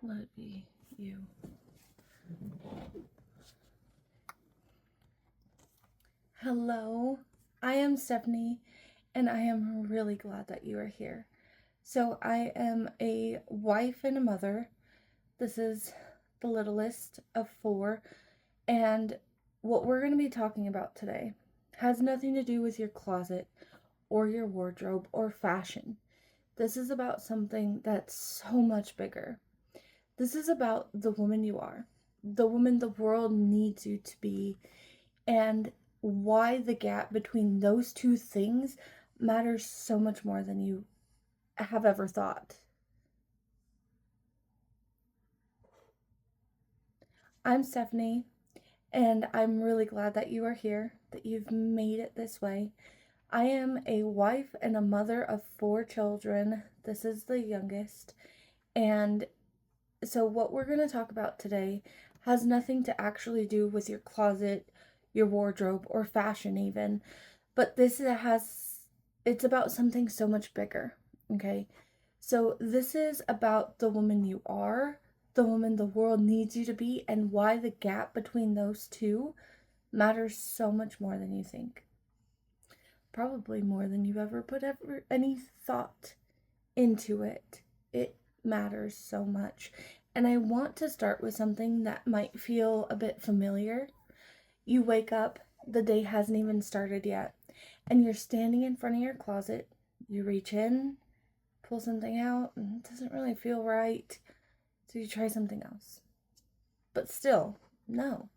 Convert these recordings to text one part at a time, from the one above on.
Let it be you. Hello, I am Stephanie, and I am really glad that you are here. So, I am a wife and a mother. This is the littlest of four, and what we're going to be talking about today has nothing to do with your closet or your wardrobe or fashion. This is about something that's so much bigger. This is about the woman you are, the woman the world needs you to be, and why the gap between those two things matters so much more than you have ever thought. I'm Stephanie, and I'm really glad that you are here, that you've made it this way. I am a wife and a mother of 4 children. This is the youngest, and so what we're going to talk about today has nothing to actually do with your closet, your wardrobe, or fashion even, but it's about something so much bigger, okay? So this is about the woman you are, the woman the world needs you to be, and why the gap between those two matters so much more than you think. Probably more than you've ever put any thought into it. It matters so much. And I want to start with something that might feel a bit familiar. You wake up, the day hasn't even started yet, and you're standing in front of your closet. You reach in, pull something out, and it doesn't really feel right, so you try something else. But still, no.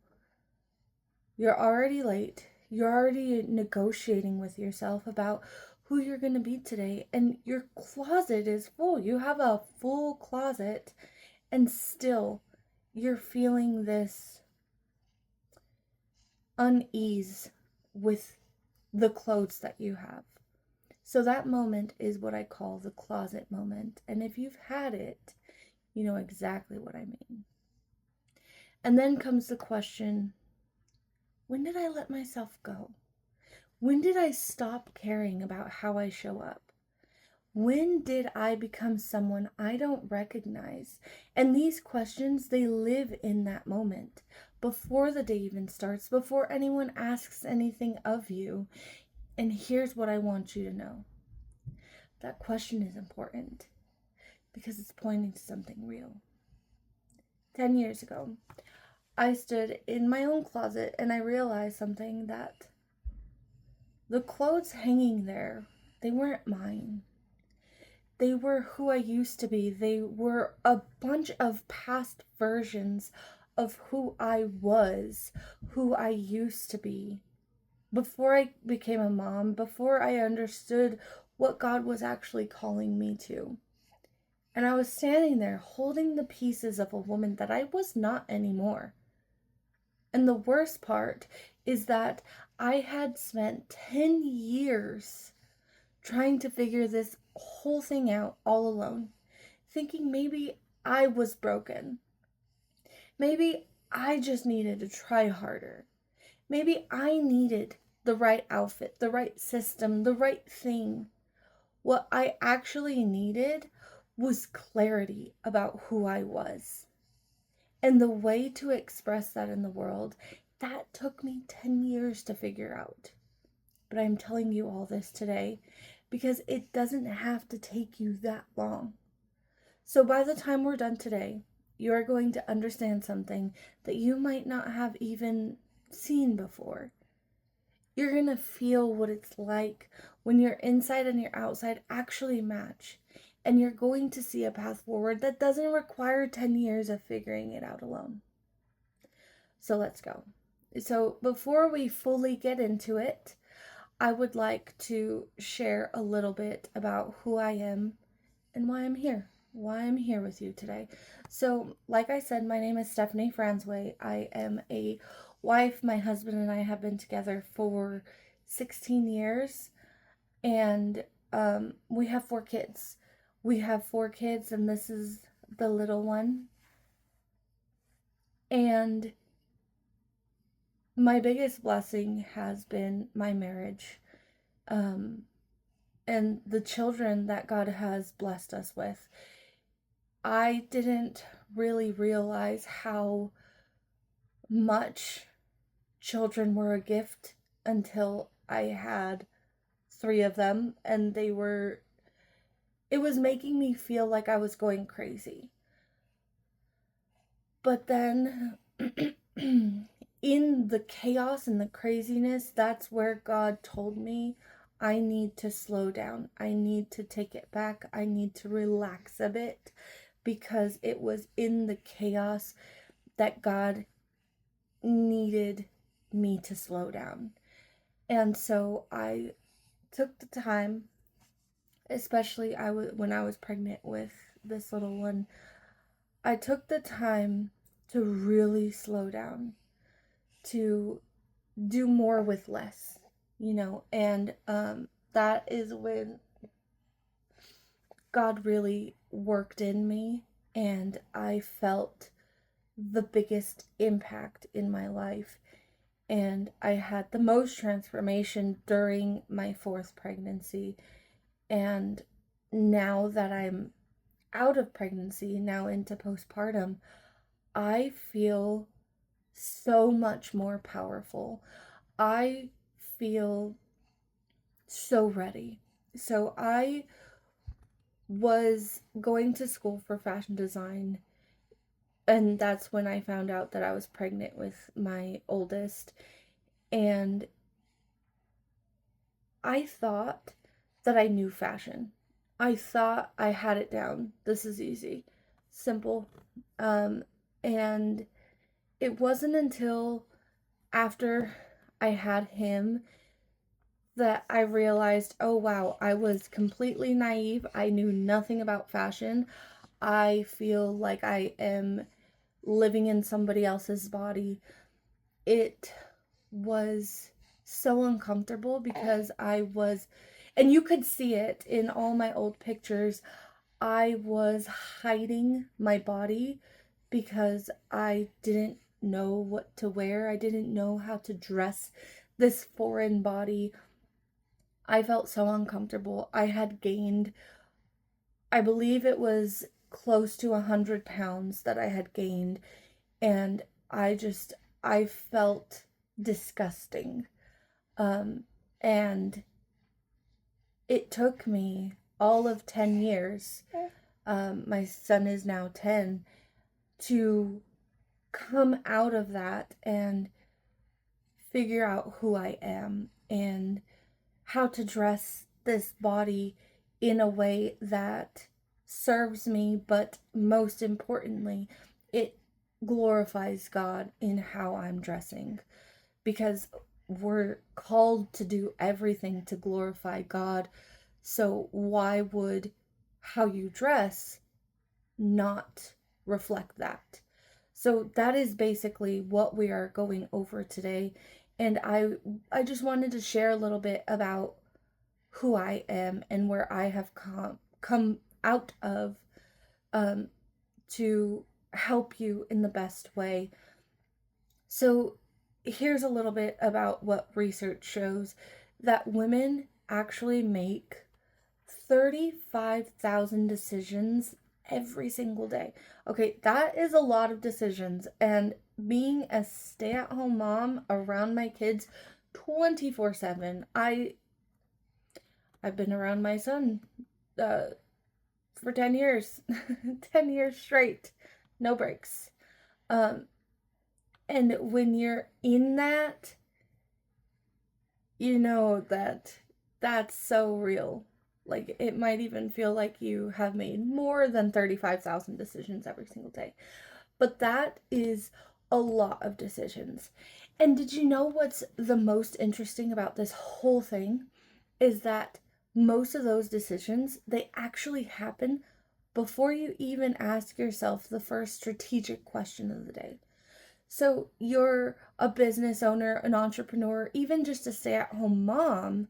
You're already late. You're already negotiating with yourself about who you're going to be today, and your closet is full. You have a full closet, and still you're feeling this unease with the clothes that you have. So that moment is what I call the closet moment. And if you've had it, you know exactly what I mean. And then comes the question, when did I let myself go? When did I stop caring about how I show up? When did I become someone I don't recognize? And these questions, they live in that moment, before the day even starts, before anyone asks anything of you. And here's what I want you to know. That question is important because it's pointing to something real. 10 years ago, I stood in my own closet and I realized something, that the clothes hanging there, they weren't mine. They were who I used to be. They were a bunch of past versions of who I was, who I used to be. Before I became a mom, before I understood what God was actually calling me to. And I was standing there holding the pieces of a woman that I was not anymore. And the worst part is that I had spent 10 years trying to figure this whole thing out all alone, thinking maybe I was broken. Maybe I just needed to try harder. Maybe I needed the right outfit, the right system, the right thing. What I actually needed was clarity about who I was. And the way to express that in the world, that took me 10 years to figure out. But I'm telling you all this today because it doesn't have to take you that long. So by the time we're done today, you are going to understand something that you might not have even seen before. You're going to feel what it's like when your inside and your outside actually match. And you're going to see a path forward that doesn't require 10 years of figuring it out alone. So let's go. So before we fully get into it, I would like to share a little bit about who I am and why I'm here with you today. So, like I said, my name is Stephanie Franzway. I am a wife. My husband and I have been together for 16 years, and we have 4 kids. And this is the little one. And my biggest blessing has been my marriage, and the children that God has blessed us with. I didn't really realize how much children were a gift until I had 3 of them, and it was making me feel like I was going crazy. But then in the chaos and the craziness, that's where God told me I need to slow down. I need to take it back. I need to relax a bit, because it was in the chaos that God needed me to slow down. And so I took the time, especially when I was pregnant with this little one, I took the time to really slow down, to do more with less, and that is when God really worked in me, and I felt the biggest impact in my life. And I had the most transformation during my 4th pregnancy. And now that I'm out of pregnancy, now into postpartum, I feel so much more powerful. I feel so ready. So I was going to school for fashion design, and that's when I found out that I was pregnant with my oldest. And I thought that I knew fashion. I thought I had it down. This is easy, simple. And it wasn't until after I had him that I realized, oh wow, I was completely naive. I knew nothing about fashion. I feel like I am living in somebody else's body. It was so uncomfortable because and you could see it in all my old pictures, I was hiding my body because I didn't know what to wear. I didn't know how to dress this foreign body. I felt so uncomfortable. I had gained, I believe it was close to 100 pounds that I had gained, and I felt disgusting. And it took me all of 10 years, my son is now 10, to come out of that and figure out who I am and how to dress this body in a way that serves me, but most importantly, it glorifies God in how I'm dressing, because we're called to do everything to glorify God. So why would how you dress not reflect that? So that is basically what we are going over today. And I just wanted to share a little bit about who I am and where I have come out of, to help you in the best way. So here's a little bit about what research shows, that women actually make 35,000 decisions every single day. Okay, that is a lot of decisions. And being a stay-at-home mom around my kids 24/7, I've been around my son for 10 years. 10 years straight. No breaks. And when you're in that, you know that that's so real. Like, it might even feel like you have made more than 35,000 decisions every single day. But that is a lot of decisions. And did you know what's the most interesting about this whole thing is that most of those decisions, they actually happen before you even ask yourself the first strategic question of the day. So you're a business owner, an entrepreneur, even just a stay-at-home mom,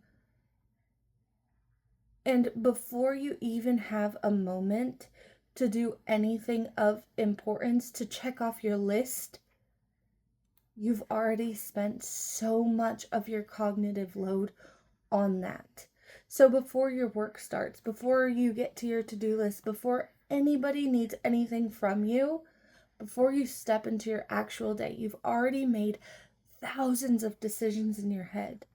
and before you even have a moment to do anything of importance to check off your list, you've already spent so much of your cognitive load on that. So before your work starts, before you get to your to-do list, before anybody needs anything from you, before you step into your actual day, you've already made thousands of decisions in your head.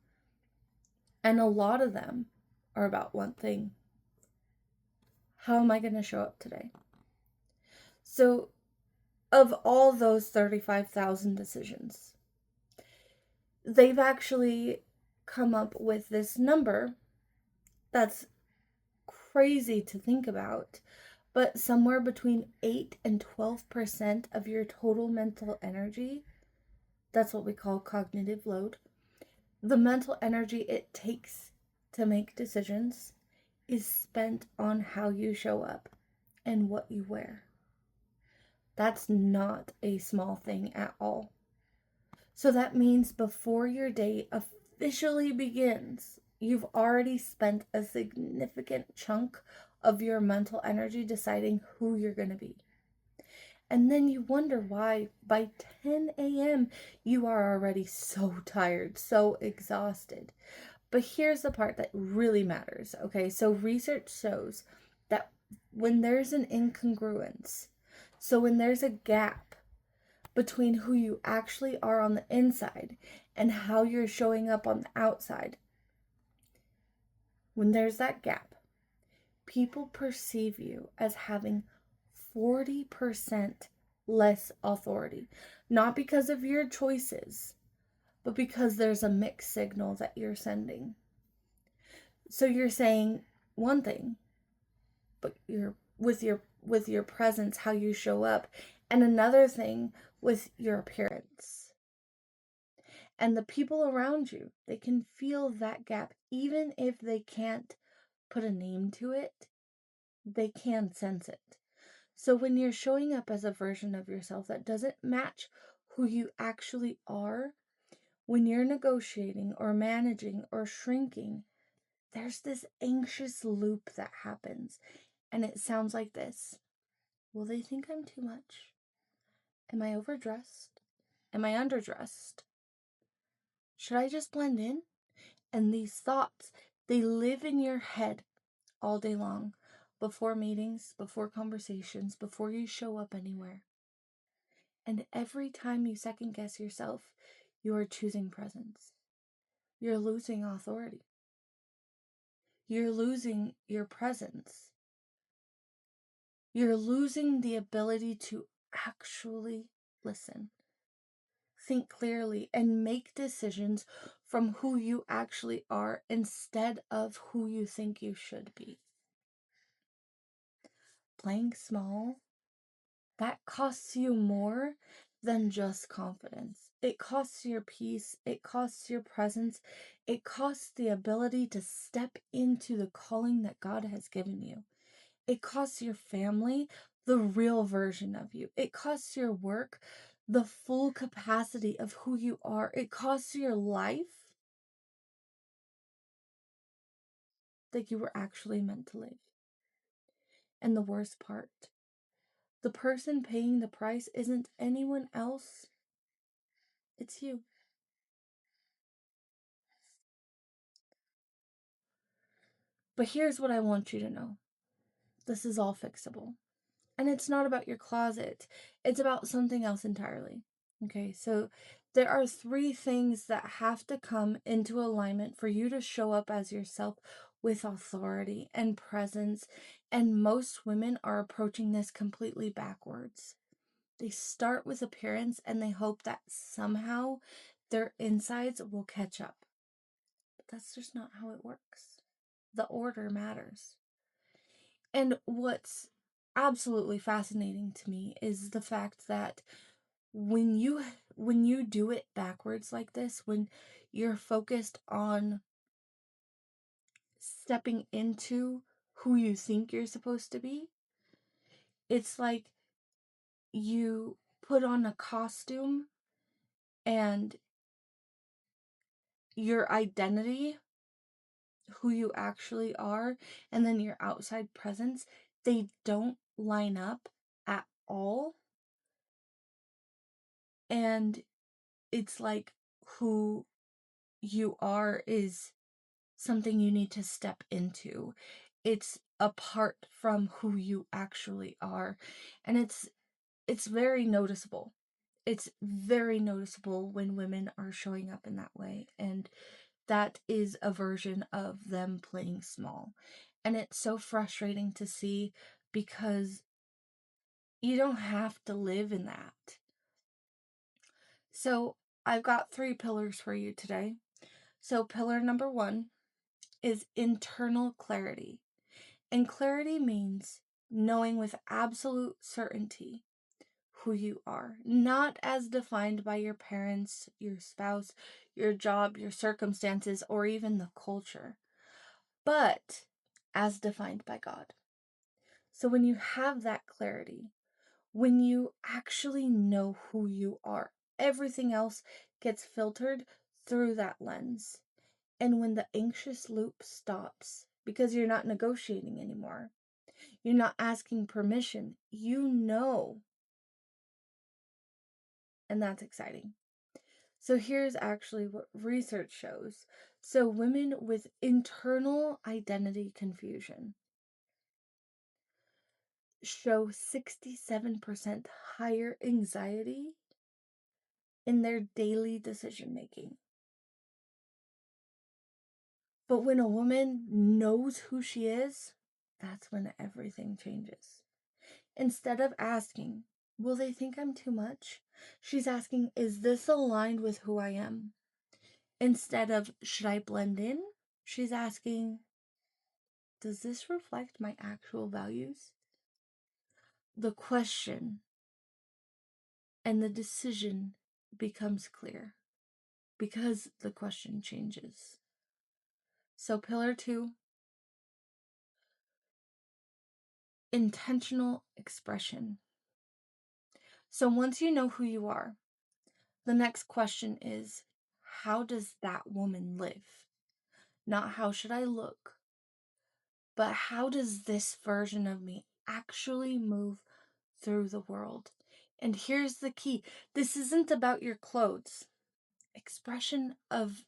And a lot of them are about one thing: how am I going to show up today? So, of all those 35,000 decisions, they've actually come up with this number that's crazy to think about, but somewhere between 8 and 12% of your total mental energy, that's what we call cognitive load, the mental energy it takes to make decisions, is spent on how you show up and what you wear. That's not a small thing at all. So that means before your day officially begins, you've already spent a significant chunk of your mental energy deciding who you're going to be. And then you wonder why by 10 a.m. you are already so tired, so exhausted. But here's the part that really matters, okay? So research shows that when there's an incongruence, so when there's a gap between who you actually are on the inside and how you're showing up on the outside, when there's that gap, people perceive you as having 40% less authority. Not because of your choices, but because there's a mixed signal that you're sending. So you're saying one thing, but you're with your presence, how you show up, and another thing with your appearance. And the people around you, they can feel that gap. Even if they can't put a name to it, they can sense it. So when you're showing up as a version of yourself that doesn't match who you actually are, when you're negotiating or managing or shrinking, there's this anxious loop that happens. And it sounds like this: will they think I'm too much? Am I overdressed? Am I underdressed? Should I just blend in? And these thoughts, they live in your head all day long, before meetings, before conversations, before you show up anywhere. And every time you second guess yourself, you are choosing presence. You're losing authority. You're losing your presence. You're losing the ability to actually listen, think clearly, and make decisions from who you actually are instead of who you think you should be. Playing small, that costs you more than just confidence. It costs your peace, it costs your presence, it costs the ability to step into the calling that God has given you. It costs your family the real version of you. It costs your work the full capacity of who you are. It costs your life that you were actually meant to live. And the worst part, the person paying the price isn't anyone else, it's you. But here's what I want you to know: this is all fixable. And it's not about your closet, it's about something else entirely. Okay, so there are 3 things that have to come into alignment for you to show up as yourself with authority and presence. And most women are approaching this completely backwards. They start with appearance and they hope that somehow their insides will catch up. But that's just not how it works. The order matters. And what's absolutely fascinating to me is the fact that when you do it backwards like this, when you're focused on stepping into who you think you're supposed to be, it's like you put on a costume and your identity, who you actually are, and then your outside presence, they don't line up at all. And it's like who you are is something you need to step into. It's apart from who you actually are. And it's very noticeable. It's very noticeable when women are showing up in that way. And that is a version of them playing small. And it's so frustrating to see because you don't have to live in that. So I've got 3 pillars for you today. So pillar number 1 is internal clarity. And clarity means knowing with absolute certainty who you are, not as defined by your parents, your spouse, your job, your circumstances, or even the culture, but as defined by God. So when you have that clarity, when you actually know who you are, everything else gets filtered through that lens. And when the anxious loop stops, because you're not negotiating anymore, you're not asking permission, you know. And that's exciting. So here's actually what research shows. So women with internal identity confusion show 67% higher anxiety in their daily decision making. But when a woman knows who she is, that's when everything changes. Instead of asking, will they think I'm too much? She's asking, is this aligned with who I am? Instead of, should I blend in? She's asking, does this reflect my actual values? The question and the decision becomes clear because the question changes. So, pillar 2, intentional expression. So, once you know who you are, the next question is, how does that woman live? Not how should I look, but how does this version of me actually move through the world? And here's the key. This isn't about your clothes. Expression of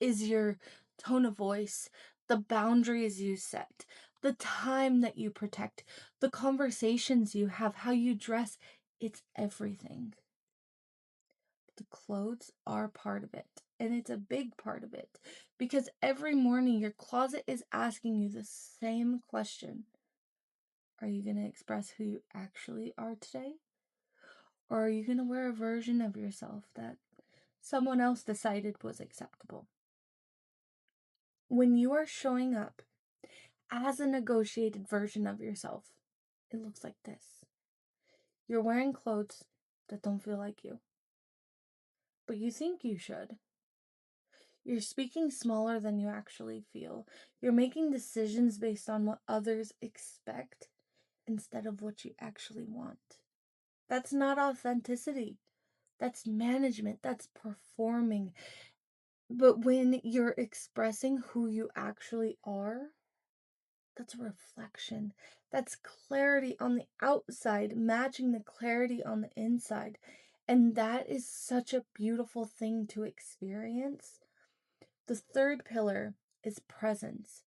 is your tone of voice, the boundaries you set, the time that you protect, the conversations you have, how you dress. It's everything. The clothes are part of it, and it's a big part of it, because every morning your closet is asking you the same question. Are you going to express who you actually are today? Or are you going to wear a version of yourself that someone else decided was acceptable? When you are showing up as a negotiated version of yourself, it looks like this. You're wearing clothes that don't feel like you, but you think you should. You're speaking smaller than you actually feel. You're making decisions based on what others expect instead of what you actually want. That's not authenticity. That's management. That's performing. But when you're expressing who you actually are, that's reflection. That's clarity on the outside, matching the clarity on the inside. And that is such a beautiful thing to experience. The third pillar is presence.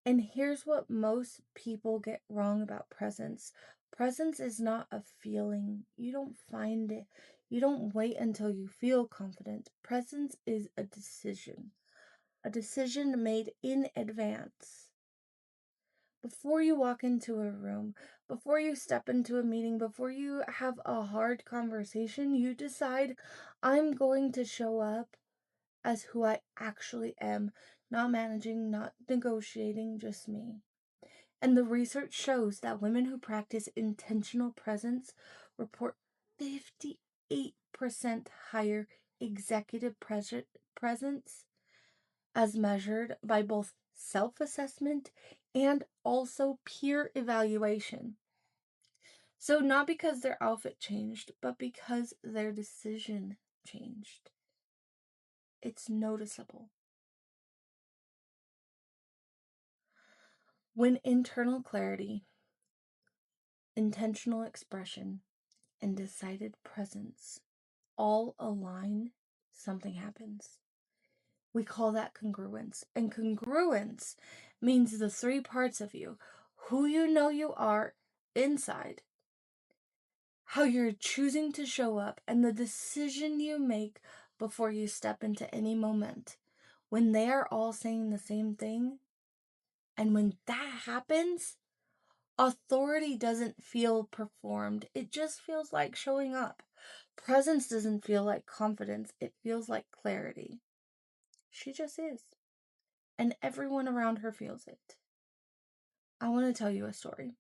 And here's what most people get wrong about presence. Presence is not a feeling. You don't find it. You don't wait until you feel confident. Presence is a decision made in advance. Before you walk into a room, before you step into a meeting, before you have a hard conversation, you decide, I'm going to show up as who I actually am, not managing, not negotiating, just me. And the research shows that women who practice intentional presence report 58% higher executive presence as measured by both self-assessment and also peer evaluation. So not because their outfit changed, but because their decision changed. It's noticeable. When internal clarity, intentional expression, and decided presence all align, something happens. We call that congruence. And congruence means the 3 parts of you: who you know you are inside, how you're choosing to show up, and the decision you make before you step into any moment, when they are all saying the same thing, and when that happens, authority doesn't feel performed. It just feels like showing up. Presence doesn't feel like confidence. It feels like clarity. She just is. And everyone around her feels it. I want to tell you a story.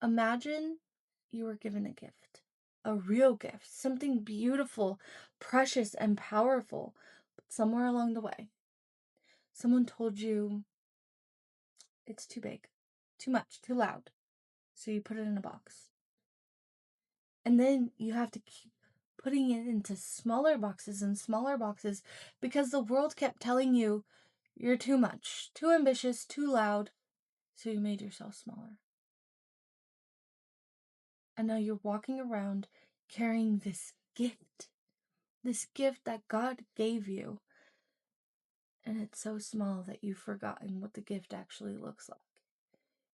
Imagine you were given a gift, a real gift, something beautiful, precious, and powerful. But somewhere along the way, someone told you it's too big, too much, too loud. So you put it in a box. And then you have to keep putting it into smaller boxes and smaller boxes because the world kept telling you you're too much, too ambitious, too loud. So you made yourself smaller. And now you're walking around carrying this gift that God gave you. And it's so small that you've forgotten what the gift actually looks like.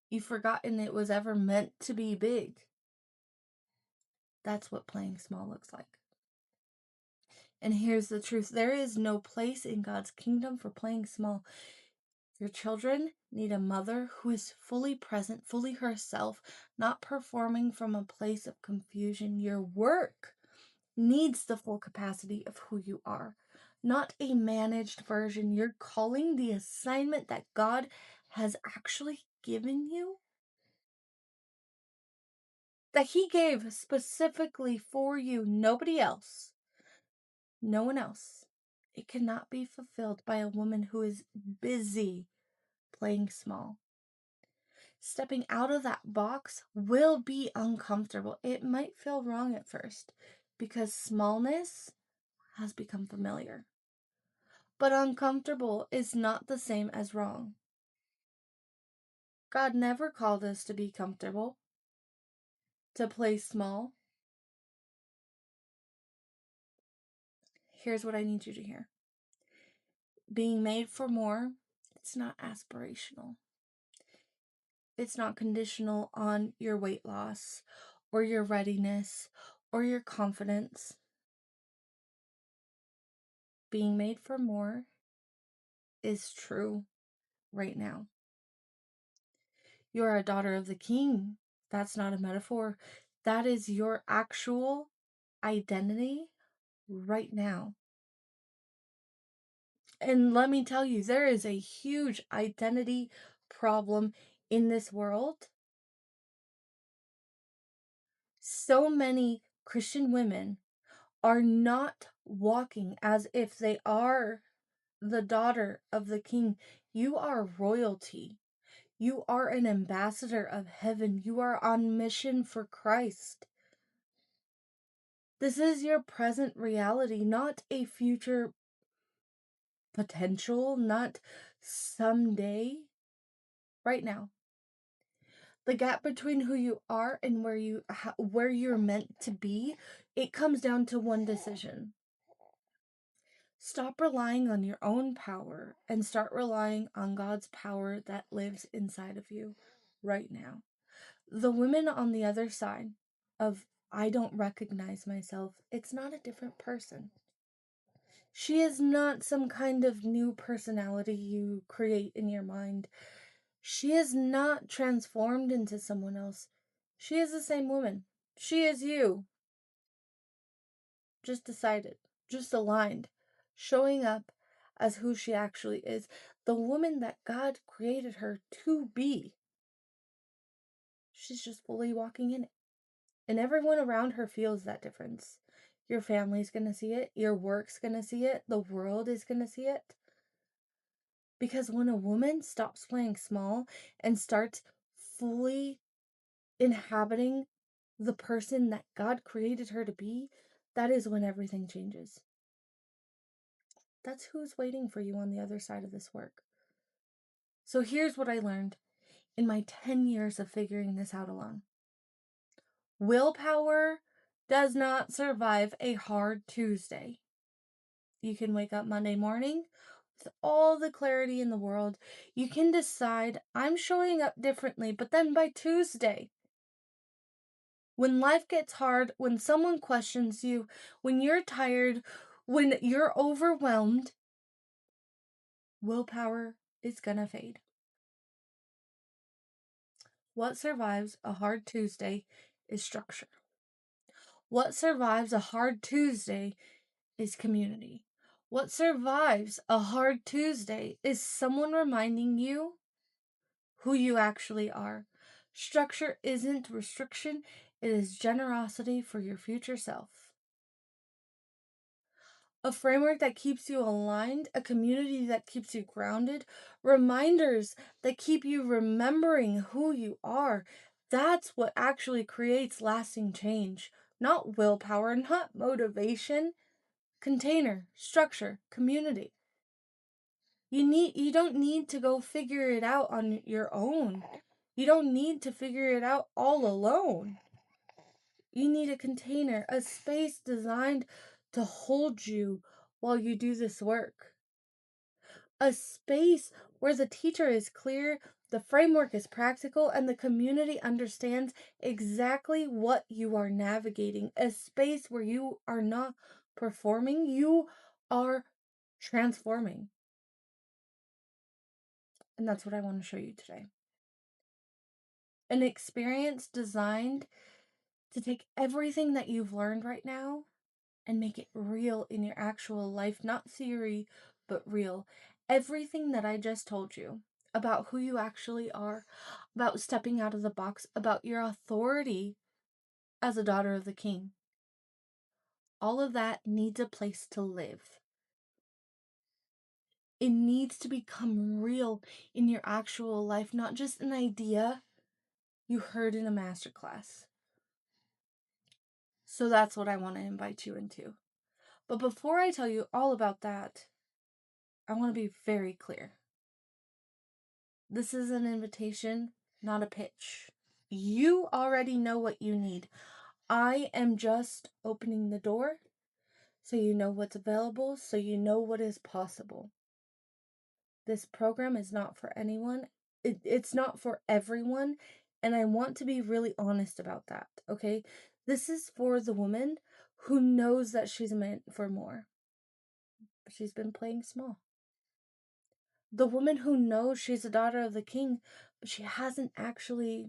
You've forgotten it was ever meant to be big. That's what playing small looks like. And here's the truth. There is no place in God's kingdom for playing small. Your children need a mother who is fully present, fully herself, not performing from a place of confusion. Your work needs the full capacity of who you are, not a managed version. You're calling the assignment that God has actually given you, that He gave specifically for you, nobody else, no one else. It cannot be fulfilled by a woman who is busy playing small. Stepping out of that box will be uncomfortable. It might feel wrong at first because smallness has become familiar. But uncomfortable is not the same as wrong. God never called us to be comfortable, to play small. Here's what I need you to hear. Being made for more, it's not aspirational. It's not conditional on your weight loss or your readiness or your confidence. Being made for more is true right now. You're a daughter of the King. That's not a metaphor. That is your actual identity right now. And let me tell you, there is a huge identity problem in this world. So many Christian women are not walking as if they are the daughter of the King. You are royalty. You are an ambassador of heaven. You are on mission for Christ. This is your present reality, not a future potential, not someday. Right now. The gap between who you are and where you're meant to be, it comes down to one decision. Stop relying on your own power and start relying on God's power that lives inside of you right now. The women on the other side of I don't recognize myself, it's not a different person. She is not some kind of new personality you create in your mind. She is not transformed into someone else. She is the same woman. She is you. Just decided, just aligned, showing up as who she actually is, the woman that God created her to be. She's just fully walking in it. And everyone around her feels that difference. Your family's going to see it. Your work's going to see it. The world is going to see it. Because when a woman stops playing small and starts fully inhabiting the person that God created her to be, that is when everything changes. That's who's waiting for you on the other side of this work. So here's what I learned in my 10 years of figuring this out alone. Willpower does not survive a hard Tuesday. You can wake up Monday morning with all the clarity in the world. You can decide, I'm showing up differently, but then by Tuesday, When life gets hard, when someone questions you, when you're tired, when you're overwhelmed, willpower is gonna fade. What survives a hard Tuesday is structure. What survives a hard Tuesday is community. What survives a hard Tuesday is someone reminding you who you actually are. Structure isn't restriction, it is generosity for your future self. A framework that keeps you aligned, a community that keeps you grounded, reminders that keep you remembering who you are. That's what actually creates lasting change. Not willpower, not motivation. Container, structure, community. You don't need to go figure it out on your own. You don't need to figure it out all alone. You need a container, a space designed to hold you while you do this work. A space where the teacher is clear, the framework is practical, and the community understands exactly what you are navigating. A space where you are not performing, you are transforming. And that's what I want to show you today. An experience designed to take everything that you've learned right now and make it real in your actual life, not theory, but real. Everything that I just told you about who you actually are, about stepping out of the box, about your authority as a daughter of the king, all of that needs a place to live. It needs to become real in your actual life, not just an idea you heard in a masterclass. So that's what I want to invite you into. But before I tell you all about that, I want to be very clear. This is an invitation, not a pitch. You already know what you need. I am just opening the door so you know what's available, so you know what is possible. This program is not for anyone. It's not for everyone. And I want to be really honest about that, okay? This is for the woman who knows that she's meant for more. But she's been playing small. The woman who knows she's a daughter of the king, but she hasn't actually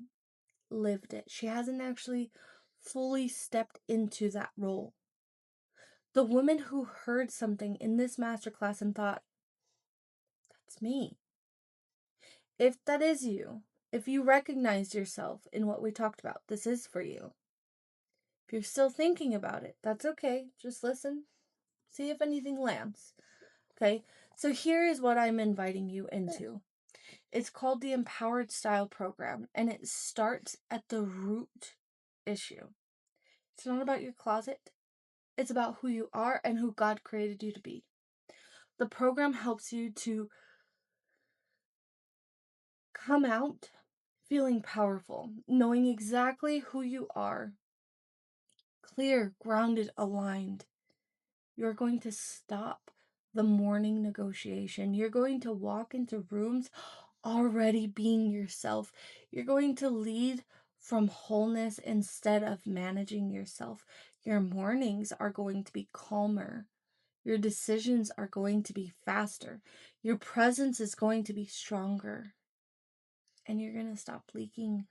lived it. She hasn't actually fully stepped into that role. The woman who heard something in this masterclass and thought, that's me. If that is you, if you recognize yourself in what we talked about, this is for you. If you're still thinking about it, that's okay. Just listen. See if anything lands. Okay? So here is what I'm inviting you into. It's called the Empowered Style Program, and it starts at the root issue. It's not about your closet. It's about who you are and who God created you to be. The program helps you to come out feeling powerful, knowing exactly who you are, clear, grounded, aligned. You're going to stop the morning negotiation. You're going to walk into rooms already being yourself. You're going to lead from wholeness instead of managing yourself. Your mornings are going to be calmer. Your decisions are going to be faster. Your presence is going to be stronger. And you're going to stop leaking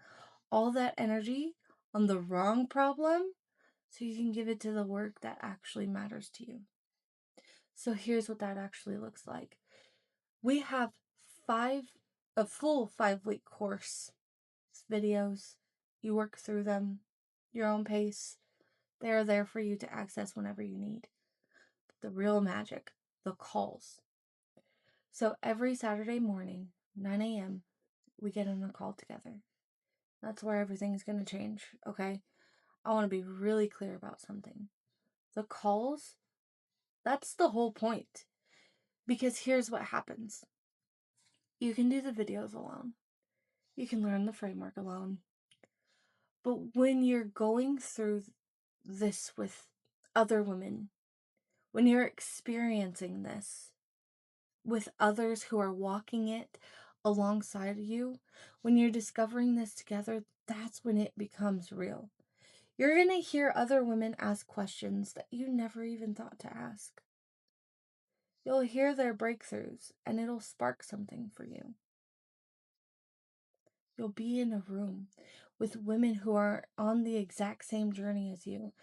all that energy on the wrong problem so you can give it to the work that actually matters to you. So here's what that actually looks like. We have a full 5-week course. It's videos. You work through them, your own pace. They are there for you to access whenever you need. But the real magic, the calls. So every Saturday morning, 9 a.m., we get on a call together. That's where everything's going to change, okay? I want to be really clear about something. The calls, that's the whole point. Because here's what happens. You can do the videos alone. You can learn the framework alone. But when you're going through this with other women, when you're experiencing this with others who are walking it alongside you, when you're discovering this together, that's when it becomes real. You're going to hear other women ask questions that you never even thought to ask. You'll hear their breakthroughs, and it'll spark something for you. You'll be in a room with women who are on the exact same journey as you.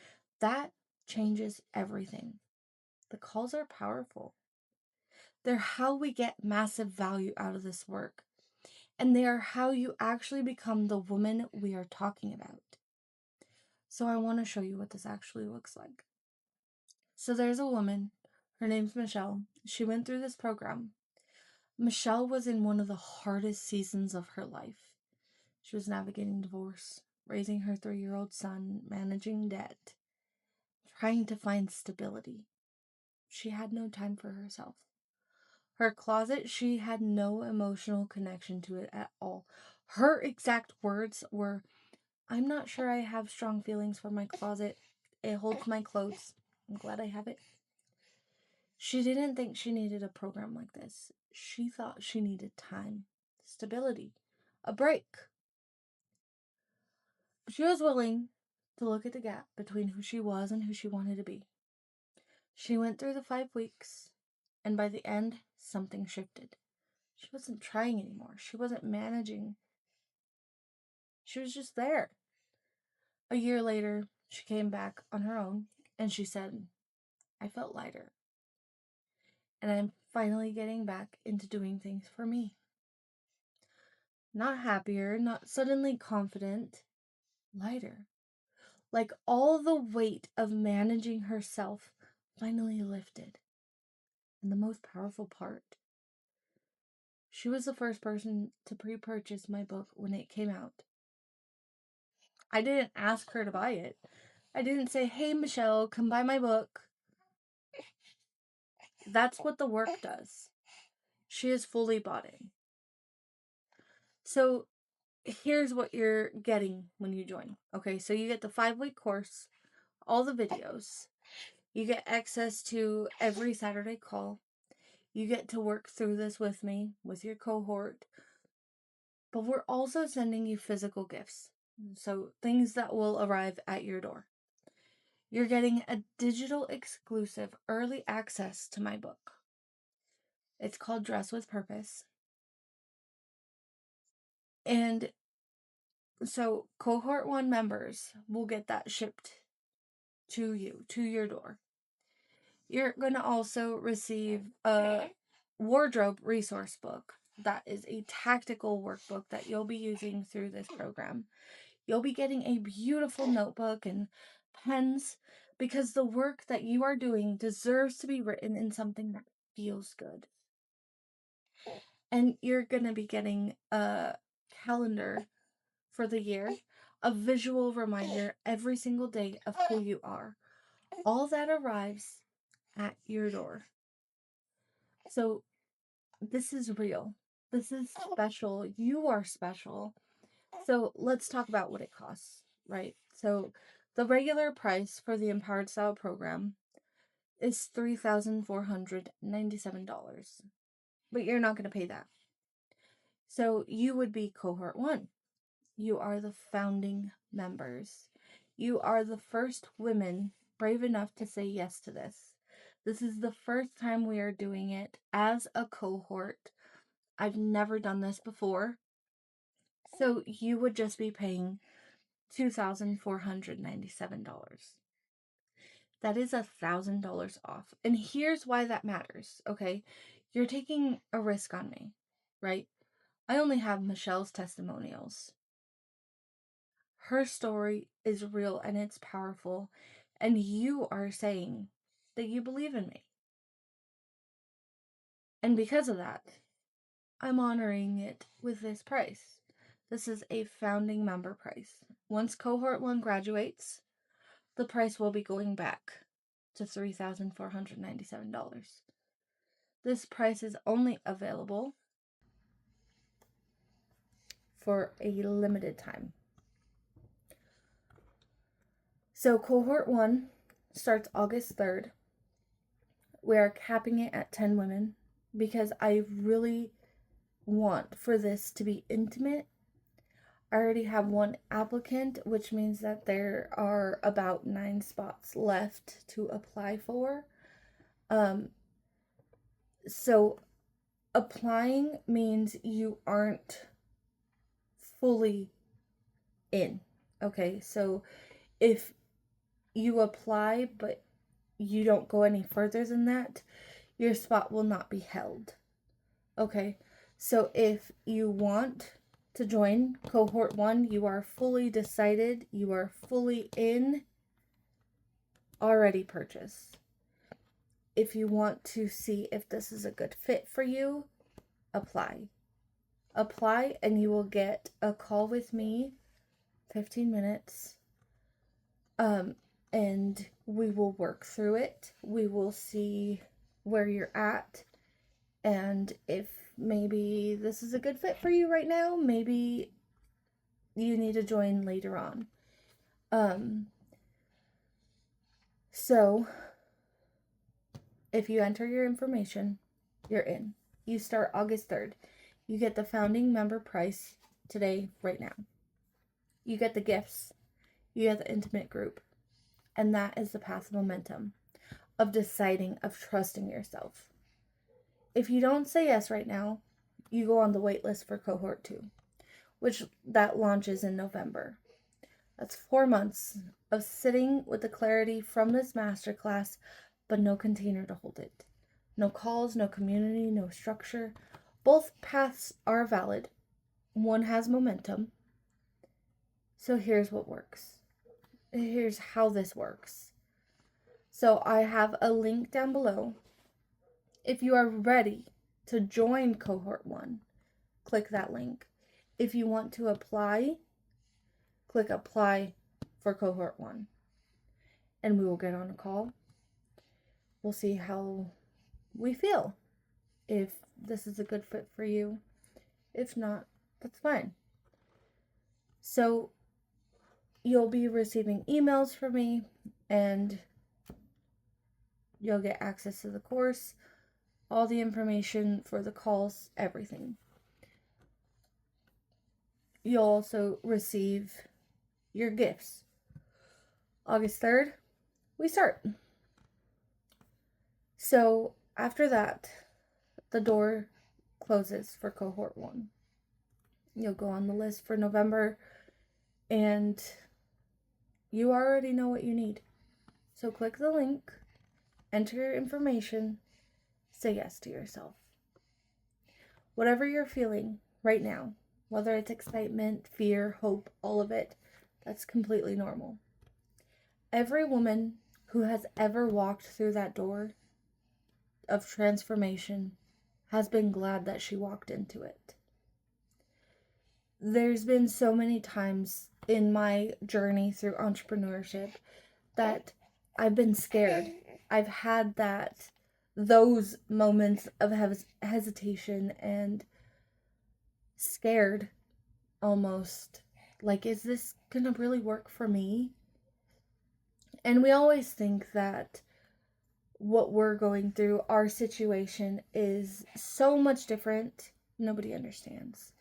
That changes everything. The calls are powerful. They're how we get massive value out of this work. And they are how you actually become the woman we are talking about. So I want to show you what this actually looks like. So there's a woman. Her name's Michelle. She went through this program. Michelle was in one of the hardest seasons of her life. She was navigating divorce, raising her 3-year-old son, managing debt, trying to find stability. She had no time for herself. Her closet, she had no emotional connection to it at all. Her exact words were, "I'm not sure I have strong feelings for my closet. It holds my clothes. I'm glad I have it." She didn't think she needed a program like this. She thought she needed time, stability, a break. She was willing to look at the gap between who she was and who she wanted to be. She went through the 5 weeks, and by the end, something shifted. She wasn't trying anymore. She wasn't managing. She was just there. A year later, she came back on her own, and she said, "I felt lighter. And I'm finally getting back into doing things for me." Not happier, not suddenly confident, lighter. Like all the weight of managing herself finally lifted. And the most powerful part, she was the first person to pre-purchase my book when it came out. I didn't ask her to buy it. I didn't say, "Hey, Michelle, come buy my book." That's what the work does. She is fully bought in. So here's what you're getting when you join. Okay, so you get the 5-week course, all the videos. You get access to every Saturday call. You get to work through this with me, with your cohort. But we're also sending you physical gifts. So things that will arrive at your door. You're getting a digital exclusive early access to my book. It's called Dress with Purpose. And so cohort 1 members will get that shipped to you, to your door. You're going to also receive a wardrobe resource book. That is a tactical workbook that you'll be using through this program. You'll be getting a beautiful notebook and pens because the work that you are doing deserves to be written in something that feels good. And you're going to be getting a calendar for the year, a visual reminder every single day of who you are. All that arrives at your door. So this is real. This is special. You are special. So let's talk about what it costs, right? So the regular price for the Empowered Style program is $3,497. But you're not going to pay that. So you would be cohort 1. You are the founding members. You are the first women brave enough to say yes to this. This is the first time we are doing it as a cohort. I've never done this before. So you would just be paying $2,497. That is $1,000 off. And here's why that matters, okay? You're taking a risk on me, right? I only have Michelle's testimonials. Her story is real and it's powerful. And you are saying that you believe in me. And because of that, I'm honoring it with this price. This is a founding member price. Once cohort 1 graduates, the price will be going back to $3,497. This price is only available for a limited time. So cohort 1 starts August 3rd. We are capping it at 10 women because I really want for this to be intimate. I already have one applicant, which means that there are about 9 spots left to apply for. So applying means you aren't fully in. Okay, so if you apply but you don't go any further than that, your spot will not be held. Okay, so if you want to join cohort 1, you are fully decided, you are fully in, already purchase. If you want to see if this is a good fit for you, apply. Apply and you will get a call with me, 15 minutes, and we will work through it. We will see where you're at, and if maybe this is a good fit for you right now, maybe you need to join later on. So if you enter your information, you're in. You start August 3rd. You get the founding member price today, right now. You get the gifts. You get the intimate group. And that is the path of momentum, of deciding, of trusting yourself. If you don't say yes right now, you go on the wait list for cohort 2, which that launches in November. That's 4 months of sitting with the clarity from this masterclass, but no container to hold it. No calls, no community, no structure. Both paths are valid. One has momentum. So here's what works. Here's how this works. So I have a link down below. If you are ready to join cohort 1, click that link. If you want to apply, click apply for cohort 1. And we will get on a call. We'll see how we feel. If this is a good fit for you. If not, that's fine. So you'll be receiving emails from me, and you'll get access to the course, all the information for the calls, everything. You'll also receive your gifts. August 3rd, we start. So after that, the door closes for cohort 1. You'll go on the list for November, and you already know what you need. So click the link, enter your information, say yes to yourself. Whatever you're feeling right now, whether it's excitement, fear, hope, all of it, that's completely normal. Every woman who has ever walked through that door of transformation has been glad that she walked into it. There's been so many times in my journey through entrepreneurship that I've been scared. I've had those moments of hesitation and scared almost. Like, is this gonna really work for me? And we always think that what we're going through, our situation, is so much different. Nobody understands.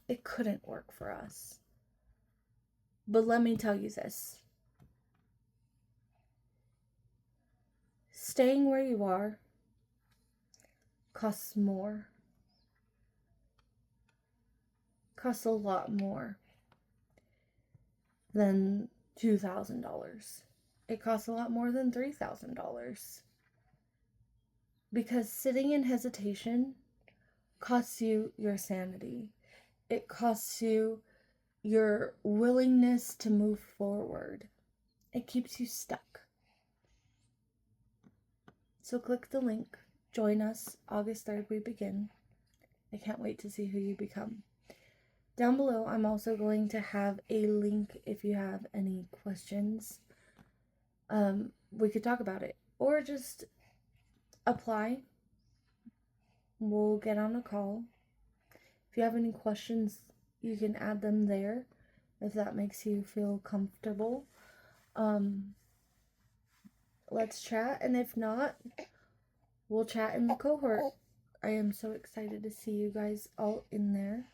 It couldn't work for us. But let me tell you this. Staying where you are costs more. Costs a lot more than $2,000. It costs a lot more than $3,000. Because sitting in hesitation costs you your sanity. It costs you your willingness to move forward. It keeps you stuck. So click the link. Join us. August 3rd, we begin. I can't wait to see who you become. Down below, I'm also going to have a link if you have any questions. We could talk about it. Or just apply. We'll get on a call. If you have any questions, you can add them there if that makes you feel comfortable. Let's chat, and if not, we'll chat in the cohort. I am so excited to see you guys all in there.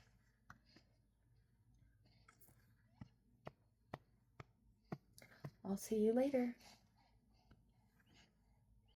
I'll see you later.